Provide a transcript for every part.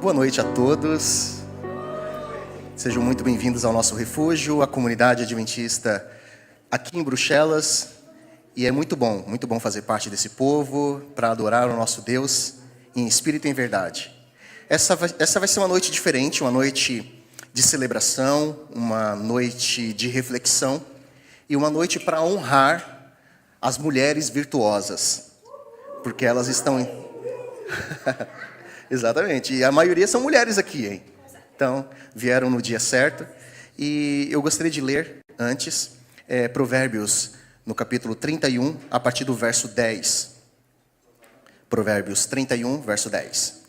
Boa noite a todos. Sejam muito bem-vindos ao nosso refúgio, a comunidade adventista aqui em Bruxelas. E é muito bom fazer parte desse povo para adorar o nosso Deus em espírito e em verdade. Essa vai ser uma noite diferente, uma noite de celebração, uma noite de reflexão e uma noite para honrar as mulheres virtuosas, porque elas estão Exatamente, e a maioria são mulheres aqui, hein? Então, vieram no dia certo. E eu gostaria de ler antes Provérbios, no capítulo 31, a partir do verso 10. Provérbios 31, verso 10.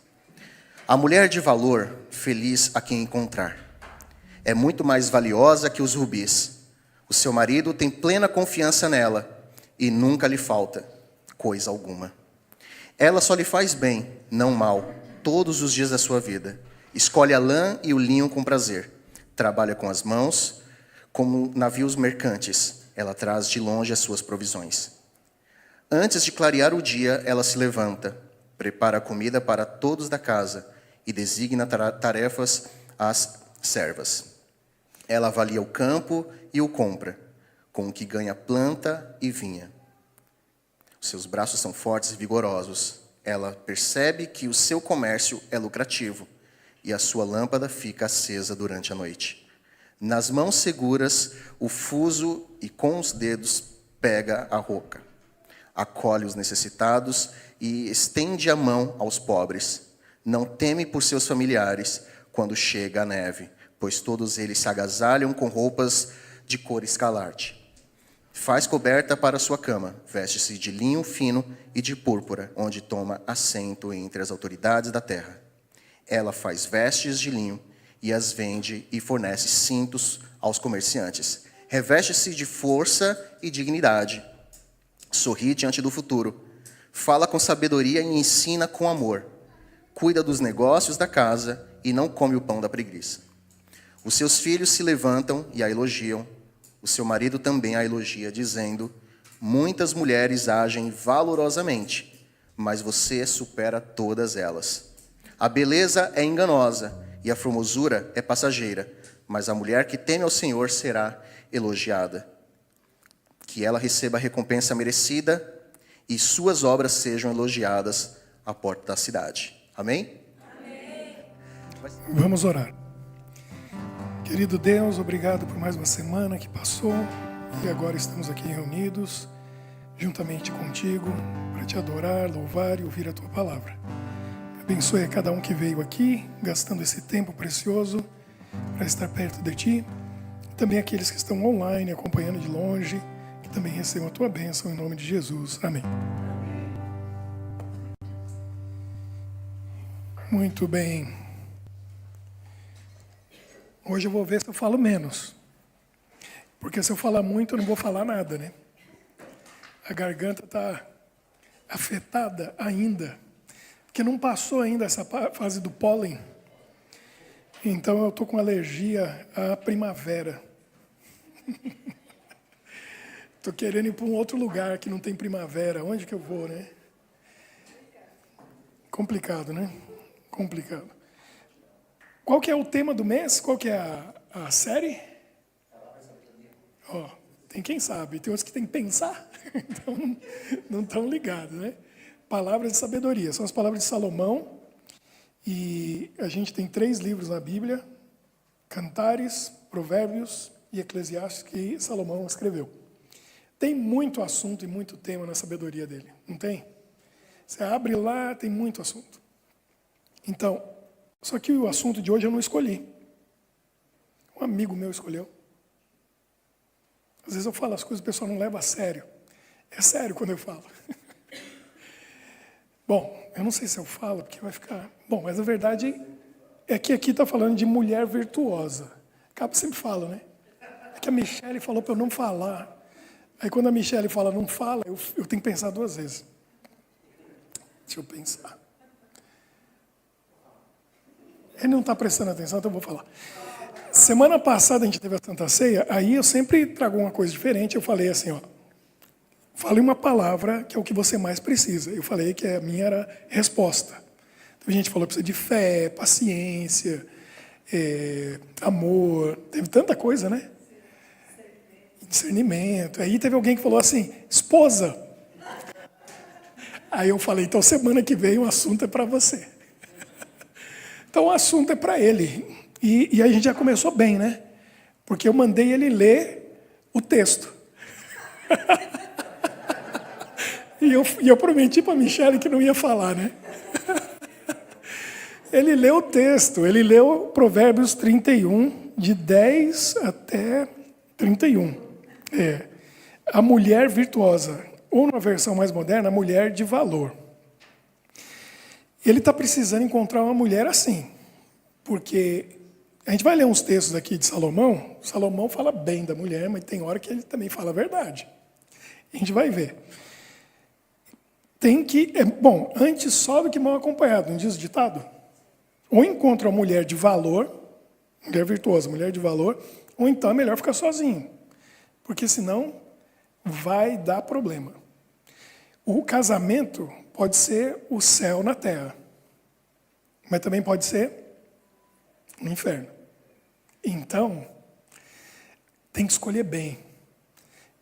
A mulher de valor, feliz a quem encontrar, é muito mais valiosa que os rubis. O seu marido tem plena confiança nela e nunca lhe falta coisa alguma. Ela só lhe faz bem, não mal, todos os dias da sua vida. Escolhe a lã e o linho com prazer. Trabalha com as mãos, como navios mercantes. Ela traz de longe as suas provisões. Antes de clarear o dia, ela se levanta, prepara a comida para todos da casa e designa tarefas às servas. Ela avalia o campo e o compra, com o que ganha planta e vinha. Seus braços são fortes e vigorosos. Ela percebe que o seu comércio é lucrativo e a sua lâmpada fica acesa durante a noite. Nas mãos seguras, o fuso e com os dedos pega a roca. Acolhe os necessitados e estende a mão aos pobres. Não teme por seus familiares quando chega a neve, pois todos eles se agasalham com roupas de cor escarlate. Faz coberta para sua cama, veste-se de linho fino e de púrpura, onde toma assento entre as autoridades da terra. Ela faz vestes de linho e as vende e fornece cintos aos comerciantes. Reveste-se de força e dignidade. Sorri diante do futuro. Fala com sabedoria e ensina com amor. Cuida dos negócios da casa e não come o pão da preguiça. Os seus filhos se levantam e a elogiam. O seu marido também a elogia, dizendo: muitas mulheres agem valorosamente, mas você supera todas elas. A beleza é enganosa e a formosura é passageira, mas a mulher que teme ao Senhor será elogiada. Que ela receba a recompensa merecida e suas obras sejam elogiadas à porta da cidade. Amém? Amém. Vamos orar. Querido Deus, obrigado por mais uma semana que passou e agora estamos aqui reunidos juntamente contigo para te adorar, louvar e ouvir a tua palavra. Abençoe a cada um que veio aqui, gastando esse tempo precioso para estar perto de ti. Também aqueles que estão online, acompanhando de longe, que também recebam a tua bênção em nome de Jesus. Amém. Muito bem. Hoje eu vou ver se eu falo menos. Porque se eu falar muito, eu não vou falar nada, né? A garganta está afetada ainda. Porque não passou ainda essa fase do pólen. Então eu estou com alergia à primavera. Estou querendo ir para um outro lugar que não tem primavera. Onde que eu vou, né? Complicado, né? Complicado. Qual que é o tema do mês? Qual que é a série? Tem quem sabe, tem outros que tem que pensar, então não estão ligados, né? Palavras de sabedoria, são as palavras de Salomão, e a gente tem 3 livros na Bíblia, Cantares, Provérbios e Eclesiastes, que Salomão escreveu. Tem muito assunto e muito tema na sabedoria dele, não tem? Você abre lá, tem muito assunto. Então, só que o assunto de hoje eu não escolhi. Um amigo meu escolheu. Às vezes eu falo as coisas e o pessoal não leva a sério. É sério quando eu falo. Bom, eu não sei se eu falo, porque vai ficar... Bom, mas a verdade é que aqui está falando de mulher virtuosa. Acaba sempre falo, né? É que a Michele falou para eu não falar. Aí quando a Michele fala não fala, eu tenho que pensar 2 vezes. Deixa eu pensar. Ele não está prestando atenção, então eu vou falar. Semana passada a gente teve a Santa Ceia, aí eu sempre trago uma coisa diferente. Eu falei assim, fale uma palavra que é o que você mais precisa. Eu falei que a minha era resposta. Teve gente que falou que precisa de fé, paciência, amor, teve tanta coisa, né? Discernimento. Aí teve alguém que falou assim, esposa. Aí eu falei, então semana que vem o assunto é para você. Então o assunto é para ele. E a gente já começou bem, né? Porque eu mandei ele ler o texto. E eu prometi para a Michele que não ia falar, né? Ele leu o texto, ele leu Provérbios 31, de 10 até 31. A mulher virtuosa, ou numa versão mais moderna, a mulher de valor. Ele está precisando encontrar uma mulher assim, porque a gente vai ler uns textos aqui de Salomão. Salomão fala bem da mulher, mas tem hora que ele também fala a verdade. A gente vai ver. Bom, antes só do que mal acompanhado, não diz o ditado? Ou encontra uma mulher de valor, mulher virtuosa, mulher de valor, ou então é melhor ficar sozinho, porque senão vai dar problema. O casamento pode ser o céu na terra, mas também pode ser o inferno. Então, tem que escolher bem.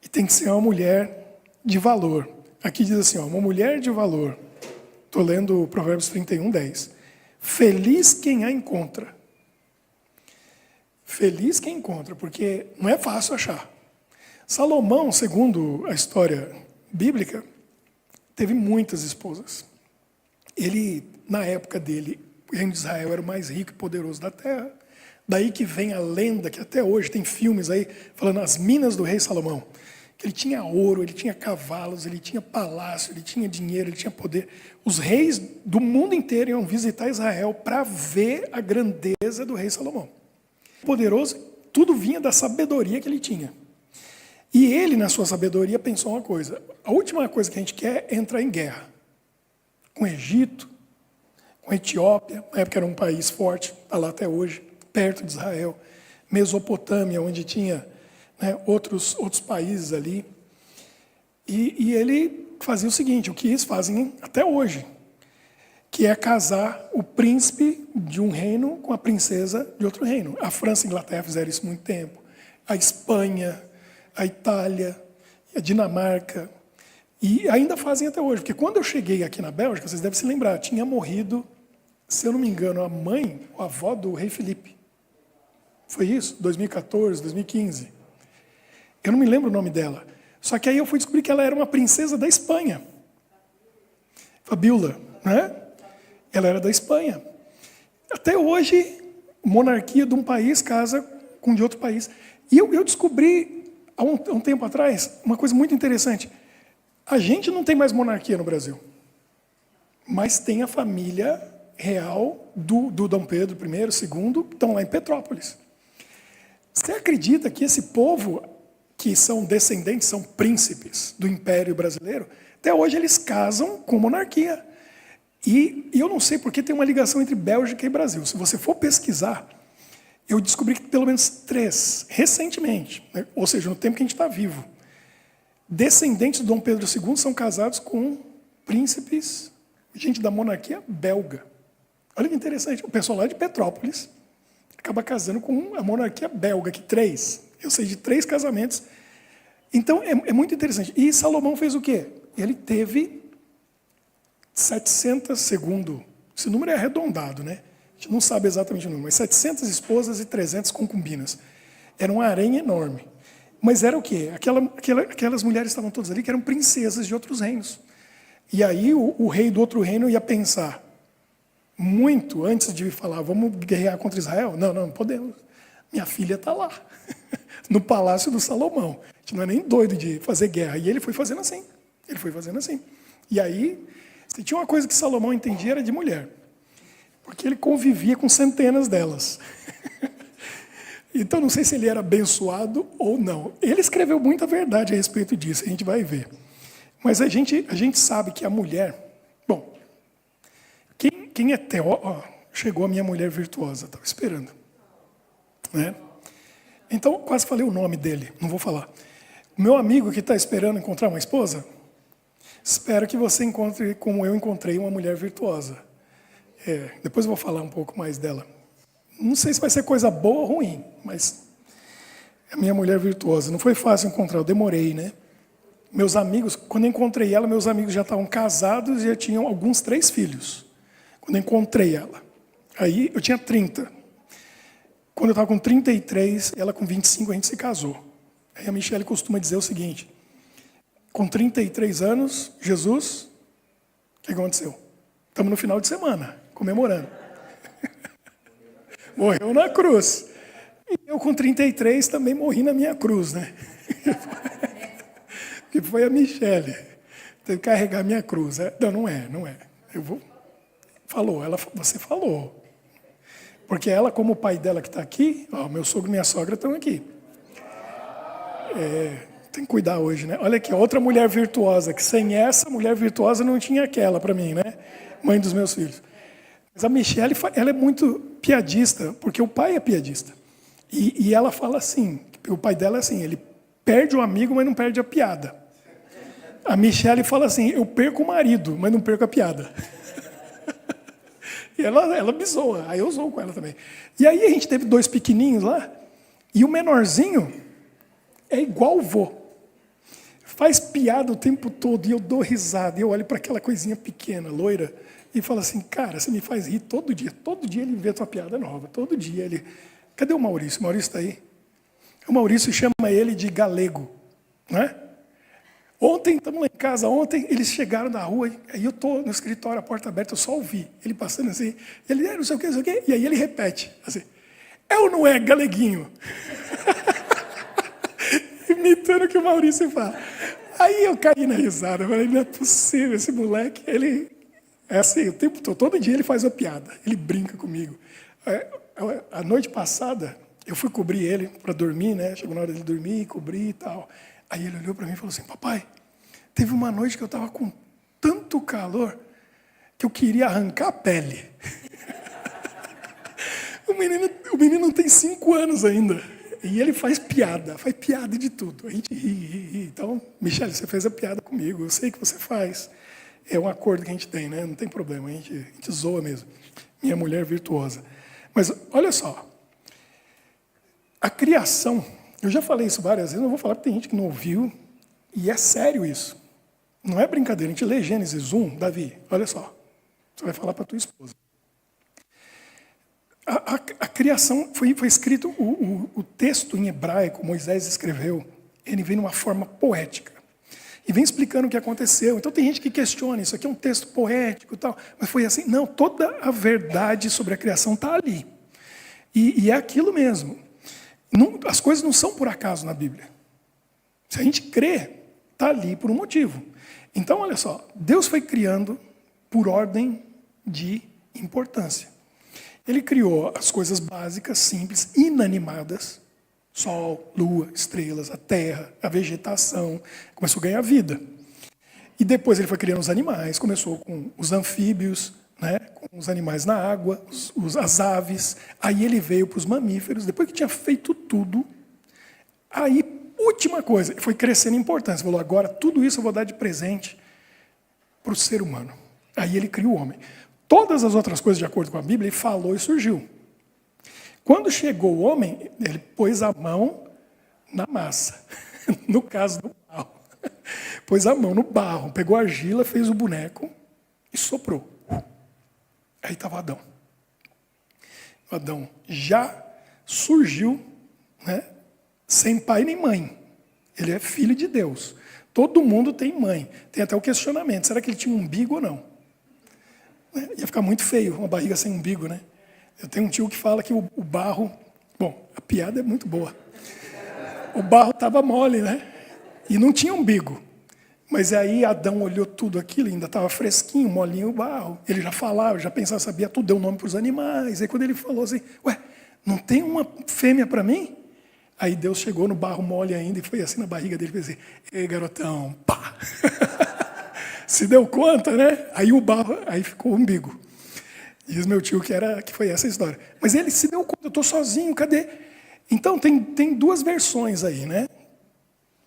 E tem que ser uma mulher de valor. Aqui diz assim, uma mulher de valor. Estou lendo Provérbios 31, 10. Feliz quem a encontra. Feliz quem encontra, porque não é fácil achar. Salomão, segundo a história bíblica, teve muitas esposas. Ele, na época dele, o reino de Israel era o mais rico e poderoso da terra. Daí que vem a lenda, que até hoje tem filmes aí, falando as minas do rei Salomão. Que ele tinha ouro, ele tinha cavalos, ele tinha palácio, ele tinha dinheiro, ele tinha poder. Os reis do mundo inteiro iam visitar Israel para ver a grandeza do rei Salomão. Poderoso, tudo vinha da sabedoria que ele tinha. E ele, na sua sabedoria, pensou uma coisa. A última coisa que a gente quer é entrar em guerra. Com o Egito, com a Etiópia, na época era um país forte, está lá até hoje, perto de Israel. Mesopotâmia, onde tinha outros países ali. E ele fazia o seguinte, o que eles fazem até hoje, que é casar o príncipe de um reino com a princesa de outro reino. A França e a Inglaterra fizeram isso há muito tempo. A Espanha, a Itália, a Dinamarca, e ainda fazem até hoje. Porque quando eu cheguei aqui na Bélgica, vocês devem se lembrar, tinha morrido, se eu não me engano, a mãe, a avó do rei Felipe. Foi isso? 2014, 2015. Eu não me lembro o nome dela. Só que aí eu fui descobrir que ela era uma princesa da Espanha. Fabiola, né? Ela era da Espanha. Até hoje, monarquia de um país casa com de outro país. E eu descobri, há um tempo atrás, uma coisa muito interessante. A gente não tem mais monarquia no Brasil. Mas tem a família real do Dom Pedro I, II, estão lá em Petrópolis. Você acredita que esse povo, que são descendentes, são príncipes do Império Brasileiro, até hoje eles casam com monarquia. E eu não sei porque tem uma ligação entre Bélgica e Brasil. Se você for pesquisar, eu descobri que pelo menos 3, recentemente, né, ou seja, no tempo que a gente está vivo, descendentes do Dom Pedro II são casados com príncipes, gente da monarquia belga. Olha que interessante, o pessoal lá de Petrópolis acaba casando com a monarquia belga, que 3. Eu sei de 3 casamentos. Então, é muito interessante. E Salomão fez o quê? Ele teve 700, segundo... Esse número é arredondado, né? A gente não sabe exatamente o número, mas 700 esposas e 300 concubinas. Era um harém enorme. Mas era o quê? Aquelas mulheres estavam todas ali que eram princesas de outros reinos. E aí o rei do outro reino ia pensar, muito antes de falar, vamos guerrear contra Israel? Não, não podemos. Minha filha está lá, no palácio do Salomão. A gente não é nem doido de fazer guerra. E ele foi fazendo assim. Ele foi fazendo assim. E aí, se tinha uma coisa que Salomão entendia, era de mulher. Porque ele convivia com centenas delas. Então, não sei se ele era abençoado ou não. Ele escreveu muita verdade a respeito disso, a gente vai ver. Mas a gente sabe que a mulher... Bom, quem é teólogo... Chegou a minha mulher virtuosa, estava esperando. Né? Então, quase falei o nome dele, não vou falar. O meu amigo que está esperando encontrar uma esposa, espero que você encontre, como eu encontrei, uma mulher virtuosa. Depois eu vou falar um pouco mais dela. Não sei se vai ser coisa boa ou ruim, mas a minha mulher virtuosa. Não foi fácil encontrar, eu demorei, né? Meus amigos, quando eu encontrei ela, meus amigos já estavam casados e já tinham alguns 3 filhos. Quando eu encontrei ela. Aí eu tinha 30. Quando eu estava com 33, ela com 25, a gente se casou. Aí a Michelle costuma dizer o seguinte: com 33 anos, Jesus, o que aconteceu? Estamos no final de semana, comemorando. Morreu na cruz. E eu com 33 também morri na minha cruz, né? Que foi a Michelle. Teve que carregar a minha cruz. Não, não é. Falou, você falou. Porque ela, como o pai dela que está aqui, meu sogro e minha sogra estão aqui. Tem que cuidar hoje, né? Olha aqui, outra mulher virtuosa, que sem essa mulher virtuosa não tinha aquela para mim, né? Mãe dos meus filhos. Mas a Michelle, ela é muito piadista, porque o pai é piadista. E ela fala assim, o pai dela é assim, ele perde o amigo, mas não perde a piada. A Michelle fala assim, eu perco o marido, mas não perco a piada. E ela me zoa, aí eu zoo com ela também. E aí a gente teve 2 pequenininhos lá, e o menorzinho é igual o vô. Faz piada o tempo todo, e eu dou risada, e eu olho para aquela coisinha pequena, loira, e falo assim, cara, você me faz rir todo dia ele inventa uma piada nova, todo dia ele... Cadê o Maurício? O Maurício está aí? O Maurício chama ele de galego, né? Ontem, estamos lá em casa, eles chegaram na rua, aí eu estou no escritório, a porta aberta, eu só ouvi ele passando assim, ele, não sei o quê, e aí ele repete, assim, é ou não é galeguinho? Imitando o que o Maurício fala. Aí eu caí na risada, eu falei, não é possível, esse moleque, ele é assim, o tempo todo dia ele faz uma piada, ele brinca comigo. A noite passada, eu fui cobrir ele para dormir, né? Chegou na hora dele dormir, cobrir e tal. Aí ele olhou para mim e falou assim, papai, teve uma noite que eu estava com tanto calor que eu queria arrancar a pele. O menino tem 5 anos ainda. E ele faz piada de tudo. A gente ri. Então, Michelle, você fez a piada comigo, eu sei que você faz. É um acordo que a gente tem, né? Não tem problema, a gente zoa mesmo. Minha mulher virtuosa. Mas olha só, a criação, eu já falei isso várias vezes, não vou falar porque tem gente que não ouviu, e é sério isso. Não é brincadeira, a gente lê Gênesis 1, Davi, olha só, você vai falar para a tua esposa. A criação, foi escrito, o texto em hebraico, Moisés escreveu, ele vem numa forma poética. E vem explicando o que aconteceu. Então tem gente que questiona, isso aqui é um texto poético e tal. Mas foi assim, não, toda a verdade sobre a criação está ali. E é aquilo mesmo. As coisas não são por acaso na Bíblia. Se a gente crê, está ali por um motivo. Então, olha só, Deus foi criando por ordem de importância. Ele criou as coisas básicas, simples, inanimadas, sol, lua, estrelas, a terra, a vegetação, começou a ganhar vida. E depois ele foi criando os animais, começou com os anfíbios, né, com os animais na água, as aves, aí ele veio para os mamíferos, depois que tinha feito tudo, aí, última coisa, foi crescendo em importância, falou, agora tudo isso eu vou dar de presente para o ser humano. Aí ele criou o homem. Todas as outras coisas, de acordo com a Bíblia, ele falou e surgiu. Quando chegou o homem, ele pôs a mão na massa, no caso do barro. Pôs a mão no barro, pegou a argila, fez o boneco e soprou. Aí estava Adão. Adão já surgiu, né, sem pai nem mãe. Ele é filho de Deus. Todo mundo tem mãe. Tem até o questionamento, será que ele tinha um umbigo ou não? Ia ficar muito feio, uma barriga sem umbigo, né? Eu tenho um tio que fala que o barro... Bom, a piada é muito boa. O barro estava mole, né? E não tinha umbigo. Mas aí Adão olhou tudo aquilo, ainda estava fresquinho, molinho o barro. Ele já falava, já pensava, sabia tudo, deu nome para os animais. Aí quando ele falou assim, não tem uma fêmea para mim? Aí Deus chegou no barro mole ainda e foi assim na barriga dele e fez assim, ei, garotão, pá! Se deu conta, né? Aí o barro, aí ficou o umbigo. Diz meu tio que foi essa história. Mas ele se deu conta, eu estou sozinho, cadê? Então tem 2 versões aí, né?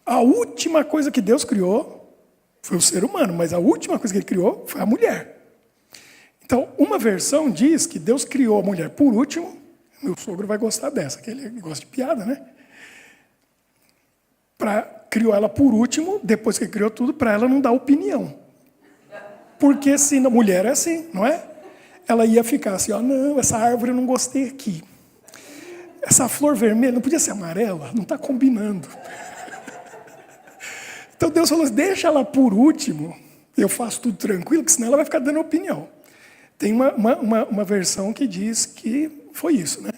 A última coisa que Deus criou foi o ser humano, mas a última coisa que ele criou foi a mulher. Então, uma versão diz que Deus criou a mulher por último. Meu sogro vai gostar dessa, que ele gosta de piada, né? Criou ela por último, depois que criou tudo, para ela não dar opinião. Porque se a mulher é assim, não é? Ela ia ficar assim, ó, não, essa árvore eu não gostei aqui. Essa flor vermelha não podia ser amarela, não está combinando. Então Deus falou assim, deixa ela por último, eu faço tudo tranquilo, que senão ela vai ficar dando opinião. Tem uma versão que diz que foi isso, né?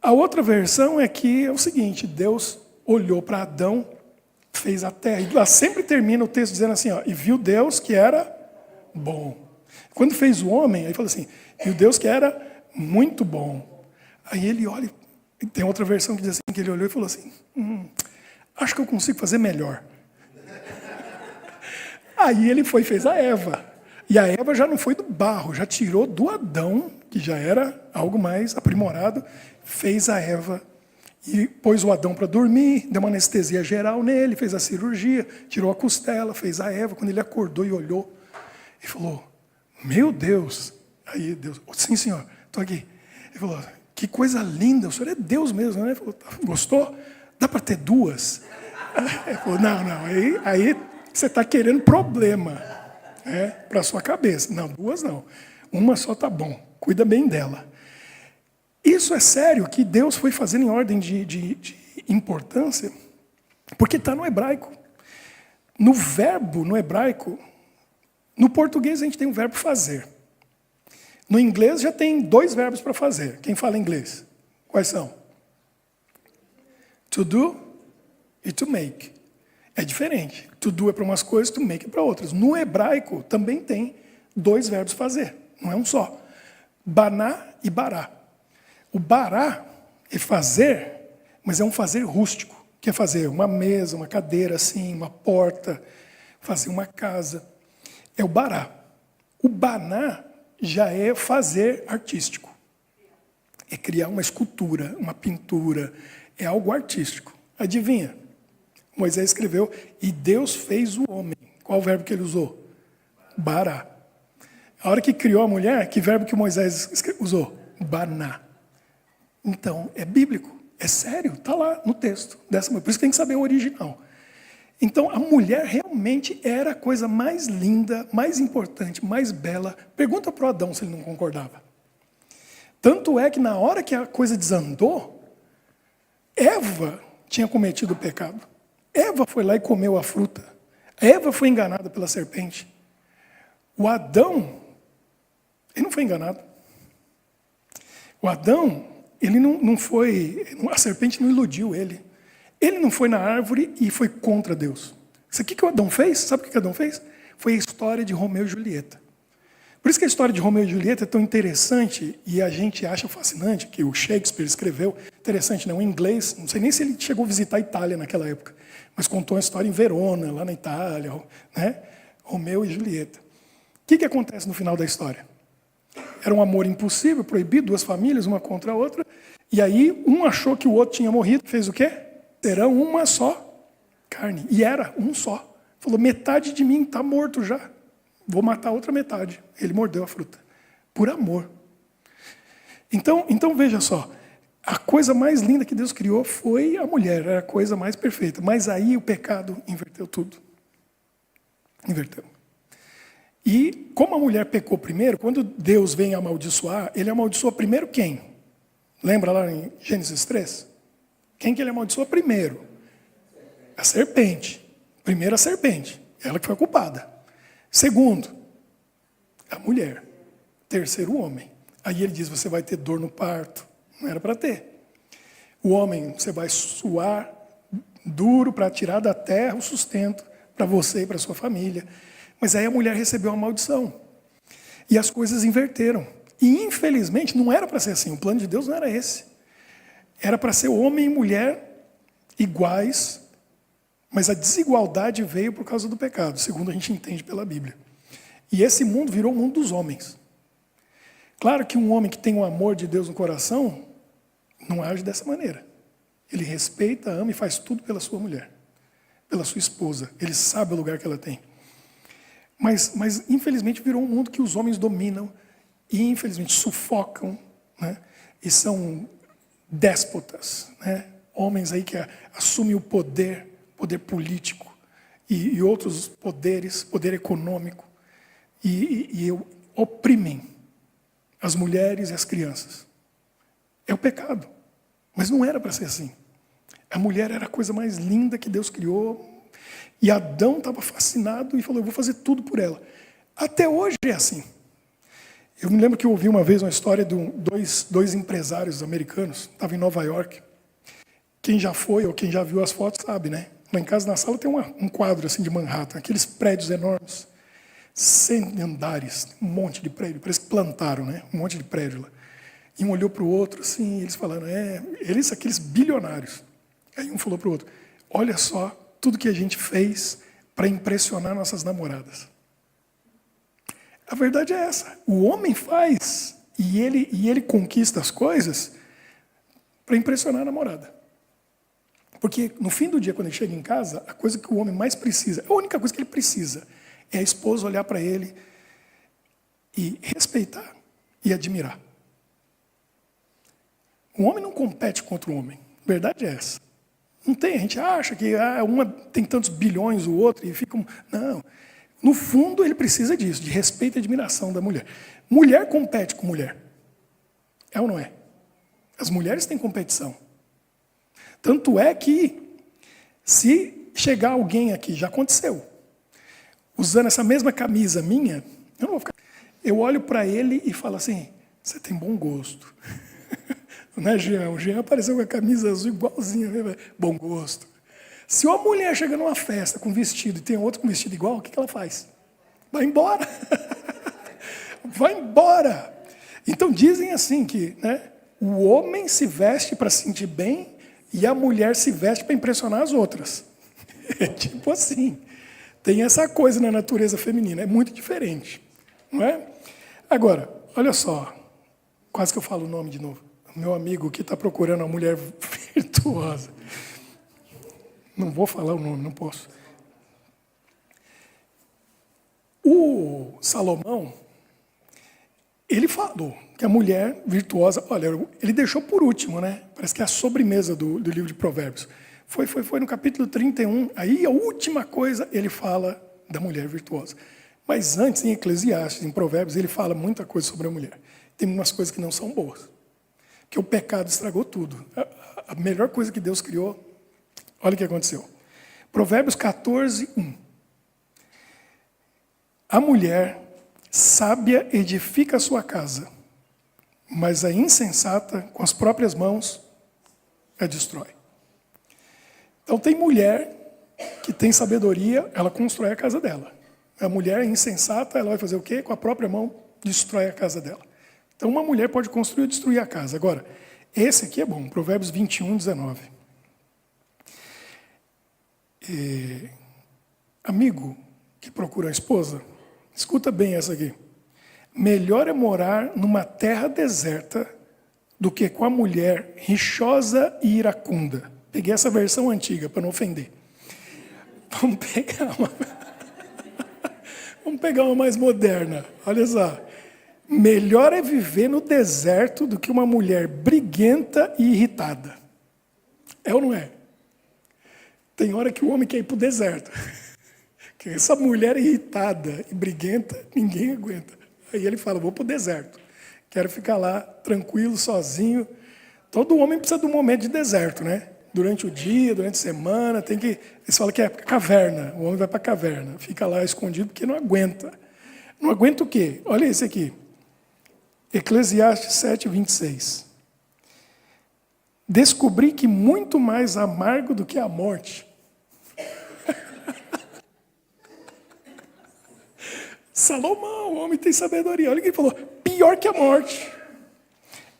A outra versão é que é o seguinte, Deus olhou para Adão, fez a terra, e lá sempre termina o texto dizendo assim, ó, e viu Deus que era bom. Quando fez o homem, aí fala assim, viu Deus que era muito bom. Aí ele olha, tem outra versão que diz assim, que ele olhou e falou assim, acho que eu consigo fazer melhor. Aí ele foi e fez a Eva. E a Eva já não foi do barro, já tirou do Adão, que já era algo mais aprimorado, fez a Eva e pôs o Adão para dormir, deu uma anestesia geral nele, fez a cirurgia, tirou a costela, fez a Eva. Quando ele acordou e olhou, ele falou, meu Deus. Aí Deus, sim senhor, estou aqui. Ele falou, que coisa linda, o senhor é Deus mesmo, né? Ele falou, gostou? Dá para ter duas? Ele falou, não, aí você está querendo problema, né, para a sua cabeça. Não, duas não. Uma só está bom, cuida bem dela. Isso é sério que Deus foi fazendo em ordem de importância, porque está no hebraico. No verbo, no hebraico, no português a gente tem um verbo fazer. No inglês já tem 2 verbos para fazer. Quem fala inglês? Quais são? To do e to make. É diferente. To do é para umas coisas, to make é para outras. No hebraico também tem 2 verbos fazer, não é um só. Baná e bará. O bará é fazer, mas é um fazer rústico, que é fazer uma mesa, uma cadeira assim, uma porta, fazer uma casa. É o bará. O baná já é fazer artístico. É criar uma escultura, uma pintura, é algo artístico. Adivinha? Moisés escreveu, e Deus fez o homem. Qual o verbo que ele usou? Bará. A hora que criou a mulher, que verbo que Moisés usou? Baná. Então, é bíblico, é sério, está lá no texto. Por isso que tem que saber o original. Então, a mulher realmente era a coisa mais linda, mais importante, mais bela. Pergunta para o Adão se ele não concordava. Tanto é que na hora que a coisa desandou, Eva tinha cometido o pecado. Eva foi lá e comeu a fruta. Eva foi enganada pela serpente. O Adão, ele não foi enganado. O Adão, ele não foi, a serpente não iludiu ele. Ele não foi na árvore e foi contra Deus. Isso aqui que o Adão fez, sabe o que Adão fez? Foi a história de Romeu e Julieta. Por isso que a história de Romeu e Julieta é tão interessante e a gente acha fascinante, que o Shakespeare escreveu, interessante, né? Um inglês, não sei nem se ele chegou a visitar a Itália naquela época, mas contou a história em Verona, lá na Itália, né? Romeu e Julieta. O que acontece no final da história? Era um amor impossível, proibido, 2 famílias, uma contra a outra, e aí um achou que o outro tinha morrido, fez o quê? Serão uma só carne. E era um só. Falou, metade de mim está morto já. Vou matar a outra metade. Ele mordeu a fruta. Por amor. Então veja só. A coisa mais linda que Deus criou foi a mulher. Era a coisa mais perfeita. Mas aí o pecado inverteu tudo. Inverteu. E como a mulher pecou primeiro, quando Deus vem amaldiçoar, ele amaldiçoa primeiro quem? Lembra lá em Gênesis 3? Quem que ele amaldiçoa primeiro? A serpente. Primeiro a serpente. Ela que foi a culpada. Segundo, a mulher. Terceiro, o homem. Aí ele diz, você vai ter dor no parto. Não era para ter. O homem, você vai suar duro para tirar da terra o sustento para você e para sua família. Mas aí a mulher recebeu uma maldição. E as coisas inverteram. E infelizmente não era para ser assim. O plano de Deus não era esse. Era para ser homem e mulher iguais, mas a desigualdade veio por causa do pecado, segundo a gente entende pela Bíblia. E esse mundo virou o mundo dos homens. Claro que um homem que tem o amor de Deus no coração não age dessa maneira. Ele respeita, ama e faz tudo pela sua mulher, pela sua esposa. Ele sabe o lugar que ela tem. Mas infelizmente virou um mundo que os homens dominam e, infelizmente, sufocam, né? E são déspotas, né? Homens aí que assumem o poder político e outros poderes, poder econômico, e oprimem as mulheres e as crianças. É o pecado, mas não era para ser assim. A mulher era a coisa mais linda que Deus criou, e Adão estava fascinado e falou, eu vou fazer tudo por ela. Até hoje é assim. Eu me lembro que eu ouvi uma vez uma história de dois empresários americanos, estavam em Nova York. Quem já foi ou quem já viu as fotos sabe, né? Lá em casa, na sala, tem um quadro assim de Manhattan, aqueles prédios enormes, 100 andares, um monte de prédio, parece que plantaram, né? Um monte de prédio lá. E um olhou para o outro, assim, eles falaram, eles, aqueles bilionários. Aí um falou para o outro, olha só tudo que a gente fez para impressionar nossas namoradas. A verdade é essa. O homem faz e ele conquista as coisas para impressionar a namorada. Porque no fim do dia, quando ele chega em casa, a coisa que o homem mais precisa, a única coisa que ele precisa, é a esposa olhar para ele e respeitar e admirar. O homem não compete contra o homem. A verdade é essa. Não tem, a gente acha que uma tem tantos bilhões, o outro, e fica... Não. No fundo, ele precisa disso, de respeito e admiração da mulher. Mulher compete com mulher. É ou não é? As mulheres têm competição. Tanto é que, se chegar alguém aqui, já aconteceu, usando essa mesma camisa minha, eu olho para ele e falo assim, você tem bom gosto. Não é, Jean? O Jean apareceu com a camisa azul igualzinha, né? Bom gosto. Se uma mulher chega numa festa com vestido e tem outro com vestido igual, o que ela faz? Vai embora. Vai embora. Então dizem assim que, né, o homem se veste para se sentir bem e a mulher se veste para impressionar as outras. É tipo assim. Tem essa coisa na natureza feminina, é muito diferente. Não é? Agora, olha só, quase que eu falo o nome de novo. Meu amigo que está procurando uma mulher virtuosa. Não vou falar o nome, não posso. O Salomão, ele falou que a mulher virtuosa... Olha, ele deixou por último, né? Parece que é a sobremesa do livro de Provérbios. Foi no capítulo 31. Aí, a última coisa, ele fala da mulher virtuosa. Mas antes, em Eclesiastes, em Provérbios, ele fala muita coisa sobre a mulher. Tem umas coisas que não são boas. Que o pecado estragou tudo. A melhor coisa que Deus criou, olha o que aconteceu. Provérbios 14, 1. A mulher sábia edifica a sua casa, mas a insensata, com as próprias mãos, a destrói. Então tem mulher que tem sabedoria, ela constrói a casa dela. A mulher insensata, ela vai fazer o quê? Com a própria mão, destrói a casa dela. Então, uma mulher pode construir ou destruir a casa. Agora, esse aqui é bom, Provérbios 21, 19. Amigo que procura a esposa, escuta bem essa aqui. Melhor é morar numa terra deserta do que com a mulher rixosa e iracunda. Peguei essa versão antiga, para não ofender. Vamos pegar uma mais moderna. Olha só. Melhor é viver no deserto do que uma mulher briguenta e irritada. É ou não é? Tem hora que o homem quer ir para o deserto. Que essa mulher irritada e briguenta, ninguém aguenta. Aí ele fala, vou para o deserto. Quero ficar lá, tranquilo, sozinho. Todo homem precisa de um momento de deserto, né? Durante o dia, durante a semana, tem que... Eles falam que é caverna. O homem vai para a caverna. Fica lá escondido porque não aguenta. Não aguenta o quê? Olha esse aqui. Eclesiastes 7, 26. Descobri que muito mais amargo do que a morte. Salomão, o homem tem sabedoria. Olha o que ele falou. Pior que a morte.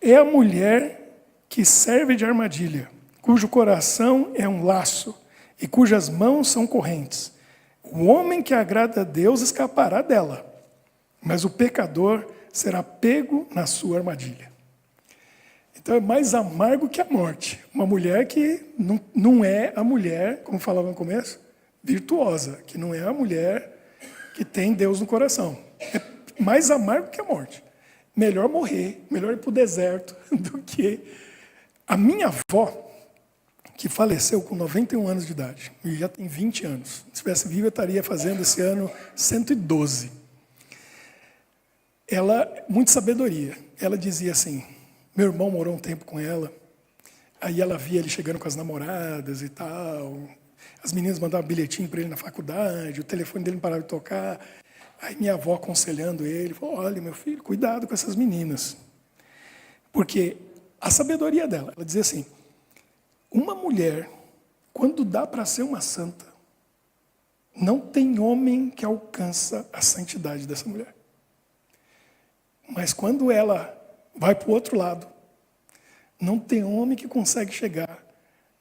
É a mulher que serve de armadilha, cujo coração é um laço e cujas mãos são correntes. O homem que agrada a Deus escapará dela, mas o pecador será pego na sua armadilha. Então é mais amargo que a morte. Uma mulher que não é a mulher, como falava no começo, virtuosa, que não é a mulher que tem Deus no coração. É mais amargo que a morte. melhor morrer, melhor ir para o deserto do que... A minha avó, que faleceu com 91 anos de idade, e já tem 20 anos. Se estivesse viva, eu estaria fazendo esse ano 112. Ela, muito sabedoria, ela dizia assim, meu irmão morou um tempo com ela, aí ela via ele chegando com as namoradas e tal, as meninas mandavam bilhetinho para ele na faculdade, o telefone dele não parava de tocar, aí minha avó aconselhando ele, falou, olha, meu filho, cuidado com essas meninas. Porque a sabedoria dela, ela dizia assim, uma mulher, quando dá para ser uma santa, não tem homem que alcança a santidade dessa mulher. Mas quando ela vai para o outro lado, não tem homem que consegue chegar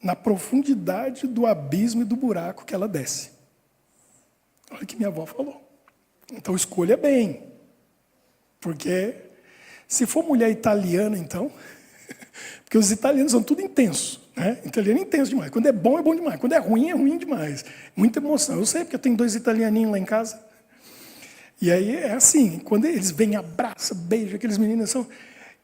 na profundidade do abismo e do buraco que ela desce. Olha o que minha avó falou. Então escolha bem. Porque se for mulher italiana, então... Porque os italianos são tudo intenso, né? Italiano é intenso demais. Quando é bom demais. Quando é ruim demais. Muita emoção. Eu sei, porque eu tenho 2 italianinhos lá em casa. E aí é assim, quando eles vêm, abraçam, beijam, aqueles meninos são...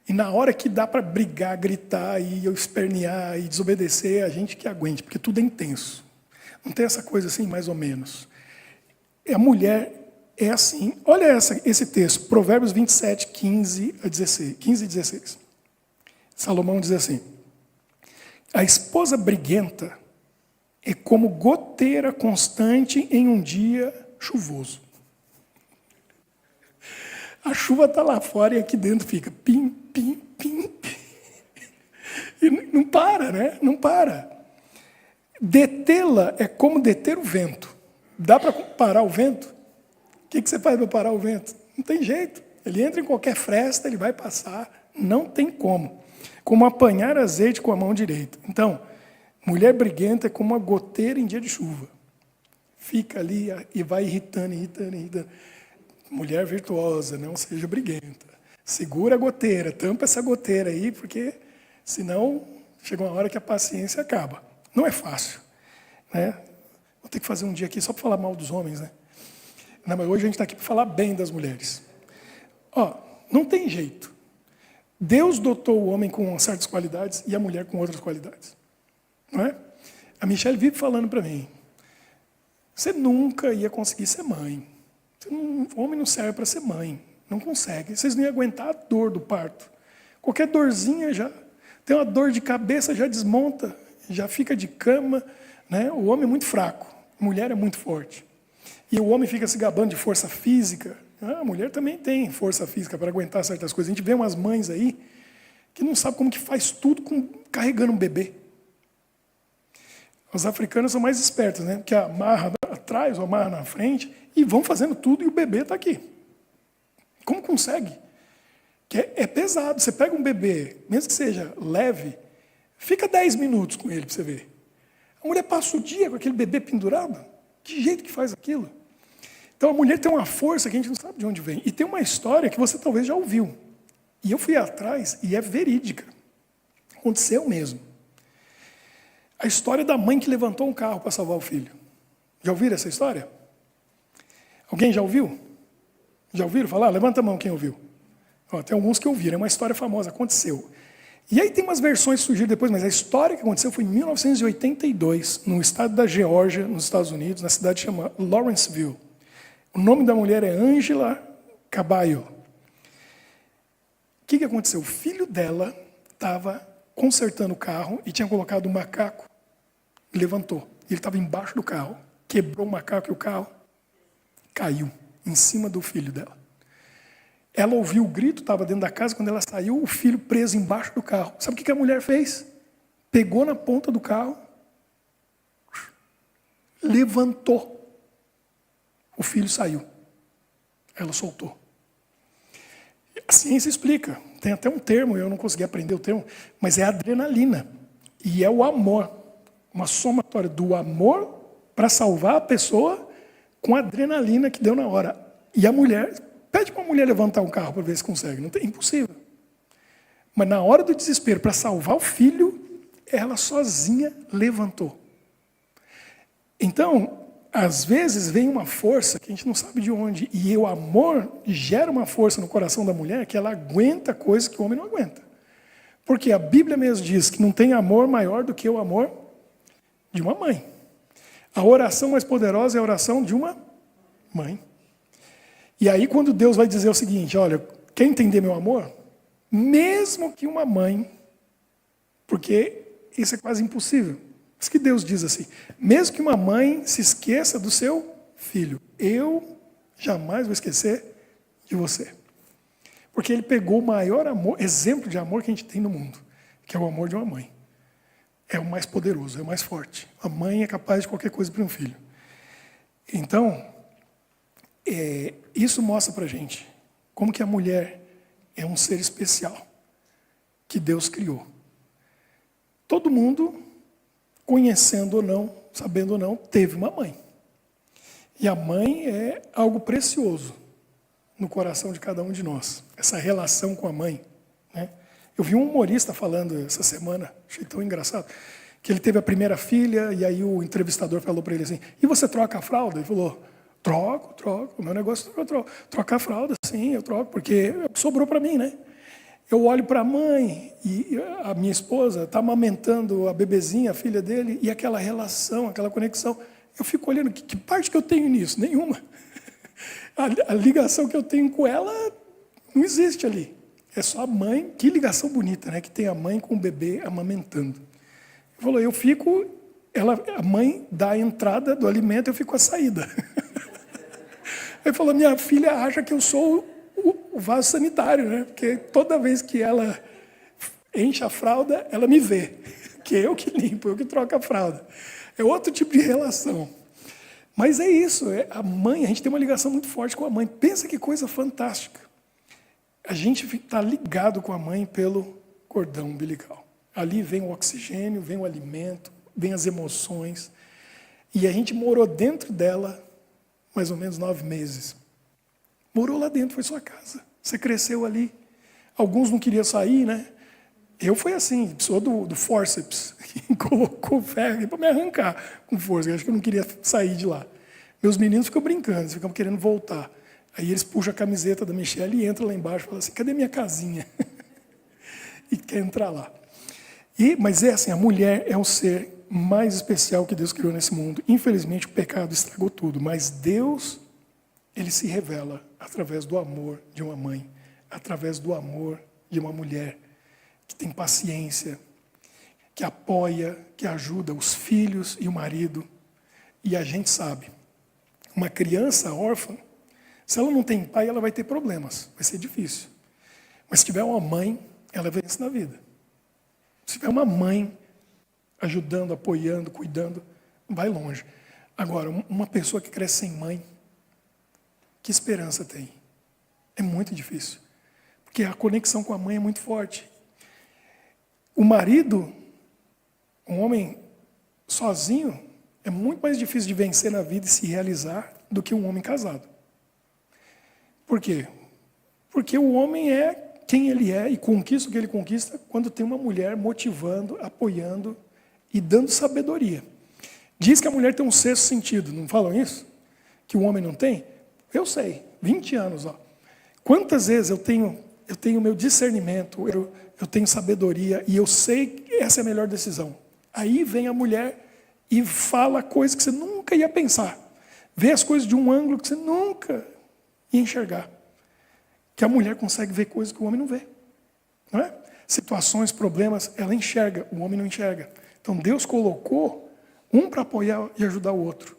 E na hora que dá para brigar, gritar, e eu espernear e desobedecer, a gente que aguente, porque tudo é intenso. Não tem essa coisa assim, mais ou menos. A mulher é assim. Olha esse texto, Provérbios 27, 15 e 16. Salomão diz assim, a esposa briguenta é como goteira constante em um dia chuvoso. A chuva está lá fora e aqui dentro fica pim, pim, pim, pim. E não para, né? Não para. Detê-la é como deter o vento. Dá para parar o vento? O que você faz para parar o vento? Não tem jeito. Ele entra em qualquer fresta, ele vai passar. Não tem como. Como apanhar azeite com a mão direita. Então, mulher briguenta é como uma goteira em dia de chuva. Fica ali e vai irritando. Mulher virtuosa, não seja briguenta. Segura a goteira, tampa essa goteira aí, porque senão chega uma hora que a paciência acaba. Não é fácil, né? Vou ter que fazer um dia aqui só para falar mal dos homens, né? Não, mas hoje a gente está aqui para falar bem das mulheres. Não tem jeito. Deus dotou o homem com certas qualidades e a mulher com outras qualidades. Não é? A Michelle vive falando para mim, você nunca ia conseguir ser mãe. O homem não serve para ser mãe, não consegue. Vocês não iam aguentar a dor do parto. Qualquer dorzinha já, tem uma dor de cabeça, já desmonta, já fica de cama. Né? O homem é muito fraco, a mulher é muito forte. E o homem fica se gabando de força física. A mulher também tem força física para aguentar certas coisas. A gente vê umas mães aí que não sabem como que faz tudo carregando um bebê. Os africanos são mais espertos, né? Porque amarra atrás ou amarra na frente e vão fazendo tudo e o bebê está aqui. Como consegue? Que é pesado. Você pega um bebê, mesmo que seja leve, fica 10 minutos com ele para você ver. A mulher passa o dia com aquele bebê pendurado. Que jeito que faz aquilo? Então a mulher tem uma força que a gente não sabe de onde vem. E tem uma história que você talvez já ouviu. E eu fui atrás e é verídica. Aconteceu mesmo. A história da mãe que levantou um carro para salvar o filho. Já ouviram essa história? Alguém já ouviu? Já ouviram falar? Levanta a mão quem ouviu. Tem alguns que ouviram, é uma história famosa, aconteceu. E aí tem umas versões que surgiram depois, mas a história que aconteceu foi em 1982, no estado da Geórgia, nos Estados Unidos, na cidade chamada Lawrenceville. O nome da mulher é Angela Caballo. O que aconteceu? O filho dela estava consertando o carro e tinha colocado um macaco e levantou. Ele estava embaixo do carro, quebrou o macaco e o carro caiu em cima do filho dela. Ela ouviu o grito, estava dentro da casa, quando ela saiu, o filho preso embaixo do carro. Sabe o que a mulher fez? Pegou na ponta do carro, levantou. O filho saiu. Ela soltou. A ciência explica. Tem até um termo, eu não consegui aprender o termo, mas é adrenalina. E é o amor. Uma somatória do amor para salvar a pessoa com a adrenalina que deu na hora. E a mulher, pede para a mulher levantar um carro para ver se consegue. Não tem, impossível. Mas na hora do desespero, para salvar o filho, ela sozinha levantou. Então, às vezes vem uma força que a gente não sabe de onde, e o amor gera uma força no coração da mulher que ela aguenta coisas que o homem não aguenta. Porque a Bíblia mesmo diz que não tem amor maior do que o amor de uma mãe. A oração mais poderosa é a oração de uma mãe. E aí quando Deus vai dizer o seguinte, olha, quer entender meu amor? Mesmo que uma mãe, porque isso é quase impossível. Por isso que Deus diz assim, mesmo que uma mãe se esqueça do seu filho, eu jamais vou esquecer de você. Porque ele pegou o maior amor, exemplo de amor que a gente tem no mundo, que é o amor de uma mãe. É o mais poderoso, é o mais forte. A mãe é capaz de qualquer coisa para um filho. Então, isso mostra para a gente como que a mulher é um ser especial que Deus criou. Todo mundo, conhecendo ou não, sabendo ou não, teve uma mãe. E a mãe é algo precioso no coração de cada um de nós. Essa relação com a mãe, né? Eu vi um humorista falando essa semana, achei tão engraçado, que ele teve a primeira filha e aí o entrevistador falou para ele assim, e você troca a fralda? Ele falou, troco, o meu negócio é trocar a fralda, sim, eu troco, porque sobrou para mim, né? Eu olho para a mãe e a minha esposa está amamentando a bebezinha, a filha dele, e aquela relação, aquela conexão. Eu fico olhando, que parte que eu tenho nisso? Nenhuma. A ligação que eu tenho com ela não existe ali. É só a mãe, que ligação bonita, né? Que tem a mãe com o bebê amamentando. Ele falou, eu fico, a mãe dá a entrada do alimento, eu fico a saída. Ele falou, minha filha acha que eu sou o vaso sanitário, né? Porque toda vez que ela enche a fralda, ela me vê. Que eu que limpo, eu que troco a fralda. É outro tipo de relação. Mas é isso, a mãe, a gente tem uma ligação muito forte com a mãe. Pensa que coisa fantástica. A gente está ligado com a mãe pelo cordão umbilical. Ali vem o oxigênio, vem o alimento, vem as emoções. E a gente morou dentro dela mais ou menos 9 meses. Morou lá dentro, foi sua casa. Você cresceu ali. Alguns não queriam sair, né? Eu fui assim, sou do forceps, que colocou o ferro para me arrancar com força. Eu acho que eu não queria sair de lá. Meus meninos ficam brincando, eles ficam querendo voltar. Aí eles puxam a camiseta da Michelle e entram lá embaixo e falam assim, cadê minha casinha? E quer entrar lá. Mas é assim, a mulher é o ser mais especial que Deus criou nesse mundo. Infelizmente, o pecado estragou tudo, mas Deus, ele se revela através do amor de uma mãe, através do amor de uma mulher que tem paciência, que apoia, que ajuda os filhos e o marido. E a gente sabe, uma criança órfã, se ela não tem pai, ela vai ter problemas, vai ser difícil. Mas se tiver uma mãe, ela vence na vida. Se tiver uma mãe ajudando, apoiando, cuidando, vai longe. Agora, uma pessoa que cresce sem mãe, que esperança tem? É muito difícil. Porque a conexão com a mãe é muito forte. O marido, um homem sozinho, é muito mais difícil de vencer na vida e se realizar do que um homem casado. Por quê? Porque o homem é quem ele é e conquista o que ele conquista quando tem uma mulher motivando, apoiando e dando sabedoria. Diz que a mulher tem um sexto sentido, não falam isso? Que o homem não tem? Eu sei, 20 anos. Ó. Quantas vezes eu tenho meu discernimento, eu tenho sabedoria e eu sei que essa é a melhor decisão. Aí vem a mulher e fala coisas que você nunca ia pensar. Vê as coisas de um ângulo que você nunca ia enxergar. Que a mulher consegue ver coisas que o homem não vê. Não é? Situações, problemas, ela enxerga, o homem não enxerga. Então Deus colocou um para apoiar e ajudar o outro.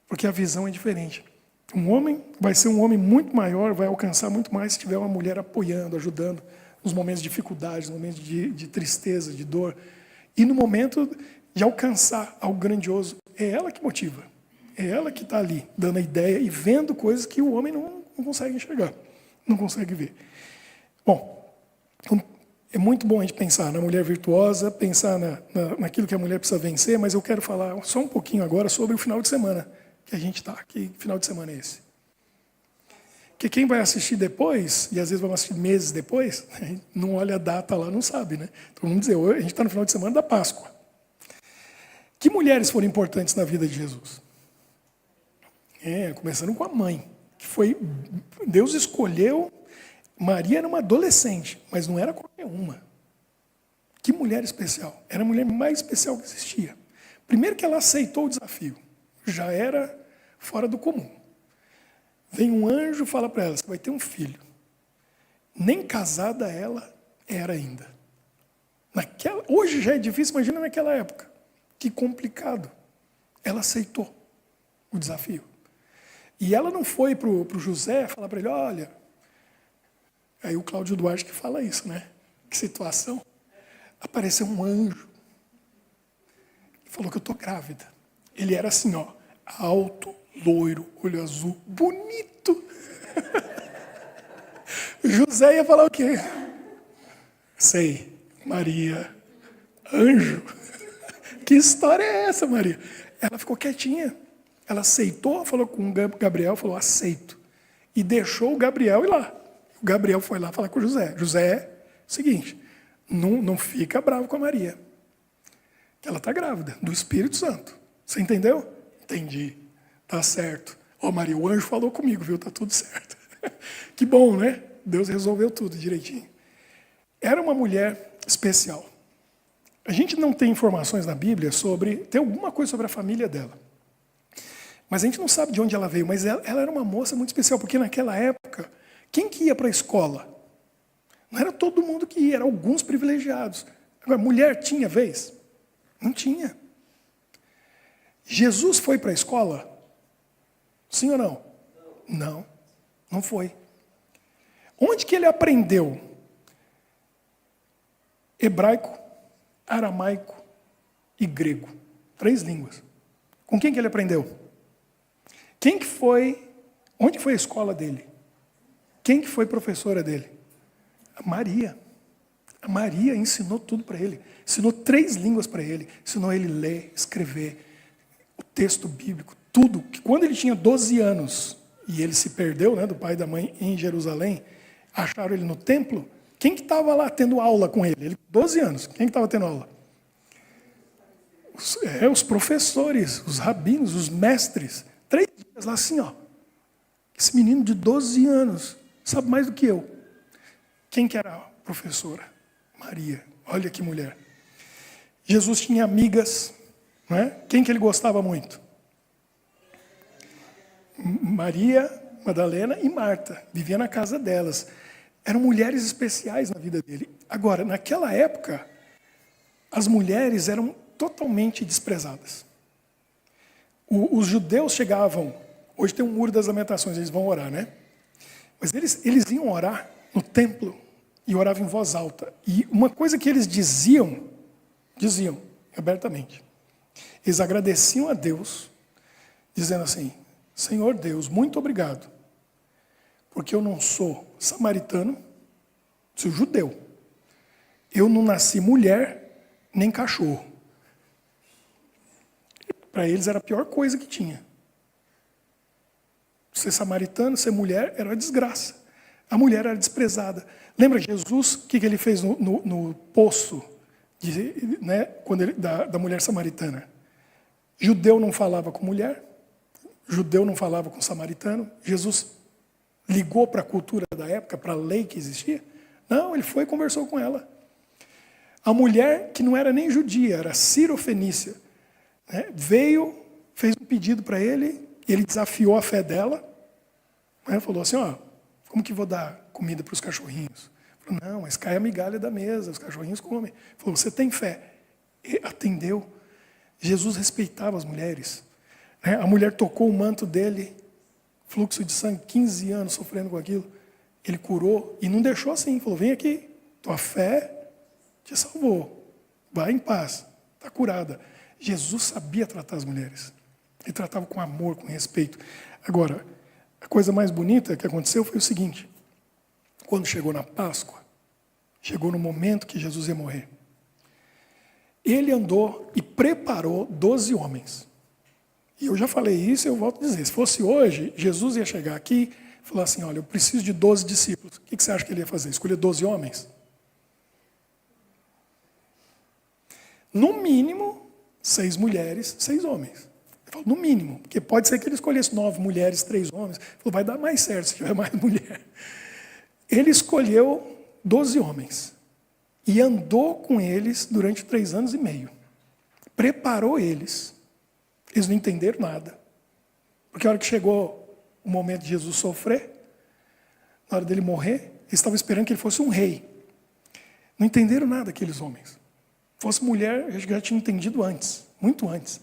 Porque a visão é diferente. Um homem vai ser um homem muito maior, vai alcançar muito mais se tiver uma mulher apoiando, ajudando nos momentos de dificuldade, nos momentos de tristeza, de dor. E no momento de alcançar algo grandioso, é ela que motiva. É ela que está ali, dando a ideia e vendo coisas que o homem não consegue enxergar, não consegue ver. Bom, é muito bom a gente pensar na mulher virtuosa, pensar naquilo que a mulher precisa vencer, mas eu quero falar só um pouquinho agora sobre o final de semana que a gente está. Que final de semana é esse? Que quem vai assistir depois, e às vezes vai assistir meses depois, não olha a data lá, não sabe, né? Então vamos dizer, hoje a gente está no final de semana da Páscoa. Que mulheres foram importantes na vida de Jesus? Começando com a mãe, que foi, Deus escolheu, Maria era uma adolescente, mas não era qualquer uma. Que mulher especial, era a mulher mais especial que existia. Primeiro que ela aceitou o desafio, já era fora do comum. Vem um anjo e fala para ela, você vai ter um filho. Nem casada ela era ainda. Hoje já é difícil, imagina naquela época. Que complicado. Ela aceitou o desafio. E ela não foi para o José falar para ele, olha... Aí o Cláudio Duarte que fala isso, né? Que situação. Apareceu um anjo. Falou que eu estou grávida. Ele era assim, ó, alto, loiro, olho azul, bonito. José ia falar o quê? Sei, Maria, anjo. Que história é essa, Maria? Ela ficou quietinha. Ela aceitou, falou com o Gabriel, falou, aceito. E deixou o Gabriel ir lá. O Gabriel foi lá falar com o José. José, seguinte, não fica bravo com a Maria. Ela está grávida, do Espírito Santo. Você entendeu? Entendi. Tá certo. Ó, Maria, o anjo falou comigo, viu? Tá tudo certo. Que bom, né? Deus resolveu tudo direitinho. Era uma mulher especial. A gente não tem informações na Bíblia tem alguma coisa sobre a família dela. Mas a gente não sabe de onde ela veio, mas ela era uma moça muito especial, porque naquela época, quem que ia para a escola? Não era todo mundo que ia, eram alguns privilegiados. Agora, mulher tinha vez? Não tinha. Jesus foi para a escola? Sim ou não? Não, não foi. Onde que ele aprendeu? Hebraico, aramaico e grego. 3 línguas. Com quem que ele aprendeu? Quem que foi? Onde foi a escola dele? Quem que foi professora dele? A Maria. A Maria ensinou tudo para ele. Ensinou 3 línguas para ele. Ensinou ele ler, escrever, o texto bíblico, tudo. Que quando ele tinha 12 anos e ele se perdeu, né, do pai e da mãe em Jerusalém, acharam ele no templo. Quem que estava lá tendo aula com ele? Ele 12 anos. Quem que estava tendo aula? Os professores, os rabinos, os mestres. 3 dias lá assim, ó. Esse menino de 12 anos sabe mais do que eu. Quem que era a professora? Maria. Olha que mulher. Jesus tinha amigas, não é? Quem que ele gostava muito? Maria, Madalena e Marta. Vivia na casa delas. Eram mulheres especiais na vida dele. Agora, naquela época, as mulheres eram totalmente desprezadas. Os judeus chegavam, hoje tem um muro das lamentações, eles vão orar, né? Mas eles iam orar no templo e oravam em voz alta. E uma coisa que eles diziam abertamente, eles agradeciam a Deus, dizendo assim, Senhor Deus, muito obrigado, porque eu não sou samaritano, sou judeu. Eu não nasci mulher, nem cachorro. Para eles era a pior coisa que tinha. Ser samaritano, ser mulher, era uma desgraça. A mulher era desprezada. Lembra Jesus, o que ele fez no poço né, da mulher samaritana? Judeu não falava com mulher, judeu não falava com samaritano. Jesus ligou para a cultura da época, para a lei que existia? Não, ele foi e conversou com ela. A mulher, que não era nem judia, era cirofenícia, né, veio, fez um pedido para ele desafiou a fé dela, né, falou assim, ó, como que vou dar comida para os cachorrinhos? Falou, não, mas cai a migalha da mesa, os cachorrinhos comem. Falou, você tem fé? E atendeu. Jesus respeitava as mulheres. Né? A mulher tocou o manto dele, fluxo de sangue, 15 anos sofrendo com aquilo. Ele curou e não deixou assim. Falou, vem aqui, tua fé te salvou. Vai em paz, está curada. Jesus sabia tratar as mulheres. Ele tratava com amor, com respeito. Agora, a coisa mais bonita que aconteceu foi o seguinte. Quando chegou na Páscoa, chegou no momento que Jesus ia morrer. Ele andou e preparou 12 homens. E eu já falei isso e eu volto a dizer. Se fosse hoje, Jesus ia chegar aqui e falar assim, olha, eu preciso de 12 discípulos. O que você acha que ele ia fazer? Escolher 12 homens? No mínimo, 6 mulheres, 6 homens. Ele falou, no mínimo, porque pode ser que ele escolhesse 9 mulheres, 3 homens. Ele falou, vai dar mais certo se tiver mais mulher. Ele escolheu 12 homens e andou com eles durante 3 anos e meio. Preparou eles. Eles não entenderam nada. Porque a hora que chegou o momento de Jesus sofrer, na hora dele morrer, eles estavam esperando que ele fosse um rei. Não entenderam nada aqueles homens. Se fosse mulher, eu já tinha entendido antes, muito antes.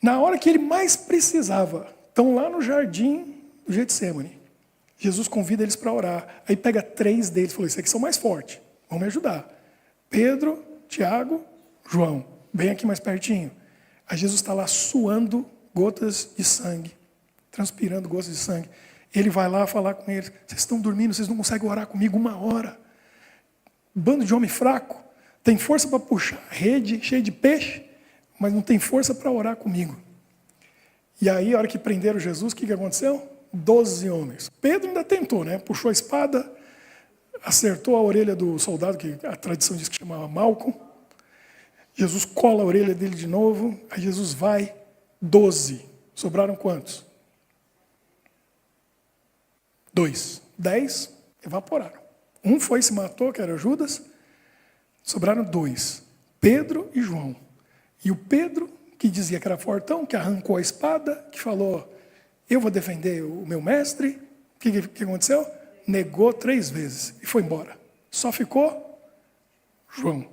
Na hora que ele mais precisava, estão lá no jardim do Getsêmani. Jesus convida eles para orar. Aí pega 3 deles e falou, esses aqui são mais fortes, vão me ajudar. Pedro, Tiago, João, bem aqui mais pertinho. Aí Jesus está lá suando gotas de sangue, transpirando gotas de sangue. Ele vai lá falar com eles, vocês estão dormindo, vocês não conseguem orar comigo 1 hora. Bando de homem fraco, tem força para puxar rede cheia de peixe, mas não tem força para orar comigo. E aí, a hora que prenderam Jesus, o que aconteceu? 12 homens. Pedro ainda tentou, né? Puxou a espada, acertou a orelha do soldado, que a tradição diz que chamava Malcolm. Jesus cola a orelha dele de novo, aí Jesus vai, 12. Sobraram quantos? 2. 10 evaporaram. Um foi e se matou, que era Judas. Sobraram 2. Pedro e João. E o Pedro, que dizia que era fortão, que arrancou a espada, que falou, eu vou defender o meu mestre. O que aconteceu? Negou 3 vezes e foi embora. Só ficou João.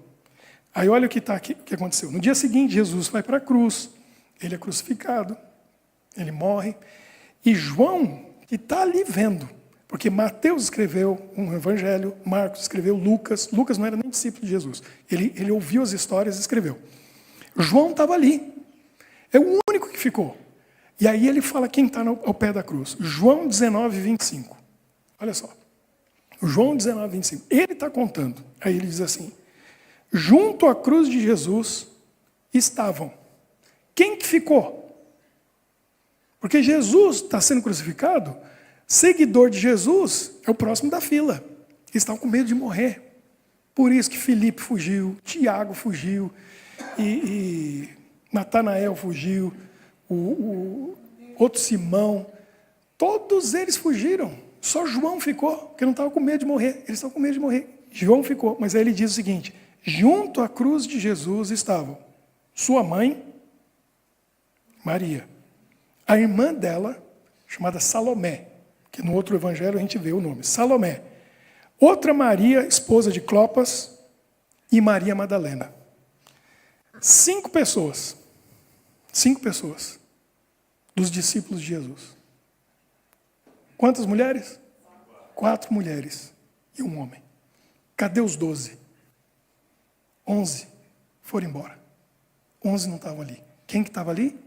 Aí olha o que está aqui, o que aconteceu. No dia seguinte, Jesus vai para a cruz. Ele é crucificado. Ele morre. E João, que está ali vendo, porque Mateus escreveu um evangelho, Marcos escreveu Lucas. Lucas não era nem discípulo de Jesus. Ele ouviu as histórias e escreveu. João estava ali. É o único que ficou. E aí ele fala quem está ao pé da cruz. João 19, 25. Olha só. João 19, 25. Ele está contando. Aí ele diz assim. Junto à cruz de Jesus estavam. Quem que ficou? Porque Jesus está sendo crucificado. Seguidor de Jesus é o próximo da fila. Eles estavam com medo de morrer. Por isso que Filipe fugiu, Tiago fugiu, e Natanael fugiu, o outro Simão. Todos eles fugiram. Só João ficou, porque não estava com medo de morrer. Eles estavam com medo de morrer. João ficou, mas aí ele diz o seguinte, junto à cruz de Jesus estavam sua mãe, Maria, a irmã dela, chamada Salomé, que no outro evangelho a gente vê o nome, Salomé. Outra Maria, esposa de Clopas, e Maria Madalena. 5 pessoas. 5 pessoas. Dos discípulos de Jesus. Quantas mulheres? 4 mulheres e um homem. Cadê os 12? 11 foram embora. 11 não estavam ali. Quem que estava ali?